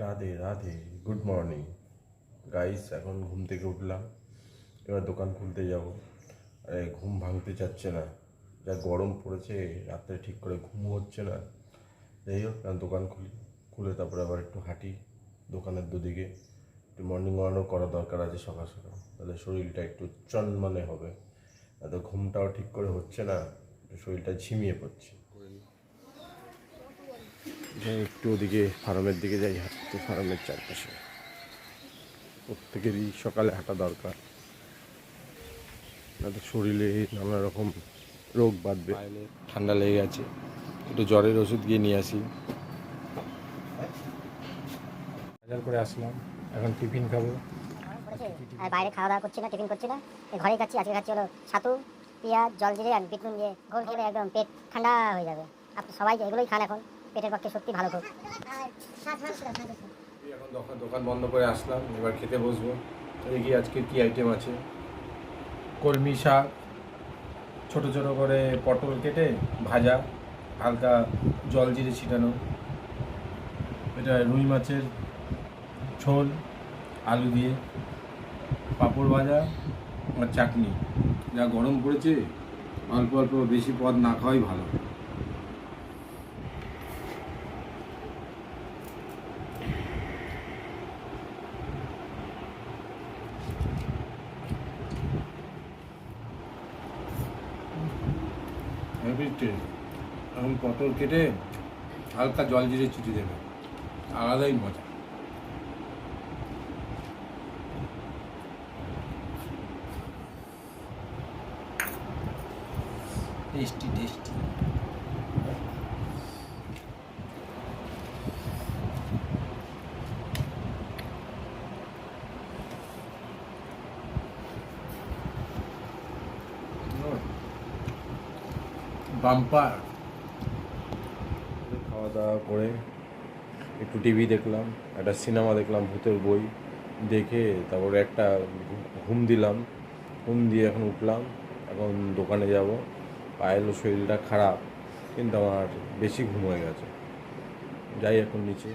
Radhe Radhe, good morning guys. এখন ঘুম থেকে উঠলাম, এবার দোকান খুলতে যাব। আরে ঘুম ভাঙতে চাচ্ছে না, যা গরম পড়েছে, রাত্রে ঠিক করে ঘুমও হচ্ছে না। যাই হোক, দোকান খুলে তারপরে আবার একটু হাঁটি দোকানের দুদিকে। একটু মর্নিং ওয়াকও করা দরকার আছে সকাল সকাল, তাহলে শরীরটা একটু চনমনে হবে। এত ঘুমটাও ঠিক করে হচ্ছে না, শরীরটা ঝিমিয়ে পড়ছে। একটু ওদিকে ফার্মের দিকে যাই, হাঁটতে ফার্মের চারপাশে। প্রত্যেকেরই সকালে হাঁটা দরকার, তাদের শরীরে নানা রকম রোগ বাঁধবে। ঠান্ডা লেগে গেছে, একটু জ্বরের ওষুধ গিয়ে নিয়ে আসি। বাজার করে আসলাম, এখন টিফিন খাবো। আর বাইরে খাওয়া দাওয়া করছি না, টিফিন করছি না, ঘরেই খাচ্ছি। আজকে খাচ্ছি হলো ছাতু, পেঁয়াজ, জল জিরে আর বিট নুন দিয়ে ঘোল খেলে একদম পেট ঠান্ডা হয়ে যাবে। আপনি সবাই এগুলোই খান, এখন পেটের পক্ষে সত্যি ভালো খুব। এখন দোকান বন্ধ করে আসলাম, এবার খেতে বসবো। দেখি আজকে কি আইটেম আছে। কলমি শাক, ছোট ছোট করে পটল কেটে ভাজা, হালকা জল জিরে ছিটানো। এটা রুই মাছের ঝোল আলু দিয়ে, পাঁপড় ভাজা আর চাটনি। যা গরম পড়েছে, অল্প অল্প বেশি পদ না খাওয়াই ভালো। Heavy taste. এখন পটল কেটে হালকা জল জিরে ছিটি দেবে, আলাদাই মজা। Tasty tasty. বাম্পার। খাওয়া দাওয়া করে একটু টিভি দেখলাম, একটা সিনেমা দেখলাম, ভূতের বই দেখে তারপরে একটা ঘুম দিলাম। ঘুম দিয়ে এখন উঠলাম, এখন দোকানে যাব। পায়েলও শরীরটা খারাপ, কিন্তু আমার বেশি ঘুম হয়ে গেছে। যাই এখন নিচে,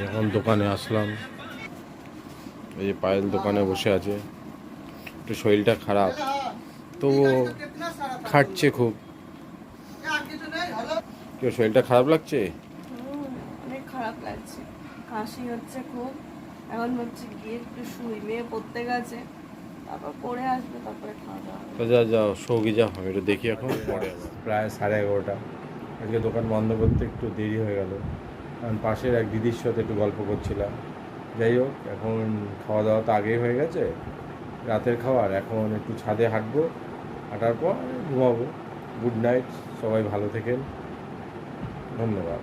এখন দোকানে আসলাম। এই যে পায়েল দোকানে বসে আছে, একটু শরীরটা খারাপ, তবুও খাটছে খুব। কেউ শরীরটা খারাপ লাগছে? অনেক খারাপ লাগছে, কাশি হচ্ছে খুব। এখন হচ্ছে গিয়ে একটু শুই, মেয়ে পড়তে গেছে, তারপর পড়ে আসবে, তারপরে খাওয়া দাওয়া হবে। তো যা যাও, সৌগি যা, আমি একটু দেখি এখন পরে। প্রায় 11:30। আজকে দোকান বন্ধ করতে একটু দেরি হয়ে গেল, কারণ পাশের এক দিদির সাথে একটু গল্প করছিলাম। যাই হোক, এখন খাওয়া দাওয়া তো আগেই হয়ে গেছে, রাতের খাবার। এখন একটু ছাদে হাঁটবো, হাঁটার পর ঘুমাবো। গুড নাইট, সবাই ভালো থেকেন, ধন্যবাদ।